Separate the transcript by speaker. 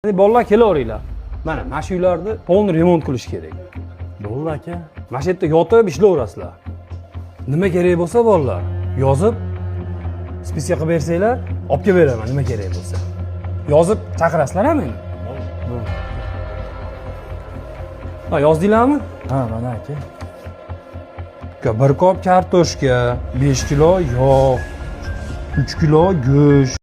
Speaker 1: Bolalar kelaveringlar. Mana mana shu uylarni polni remont qilish kerak.
Speaker 2: Bo'ldi aka.
Speaker 1: Mana shu yerda yotib ishlayverasizlar. Nima kerak bo'lsa bolalar, yozib spiska qilib bersanglar, olib kelib beraman nima kerak bo'lsa. Yozib chaqirasizlar-a meni? Ha, yozdinglarmi?
Speaker 2: Ha, mana aka.
Speaker 1: Bir kop kartoshka, 5 kilo yog', 3 kilo go'sht,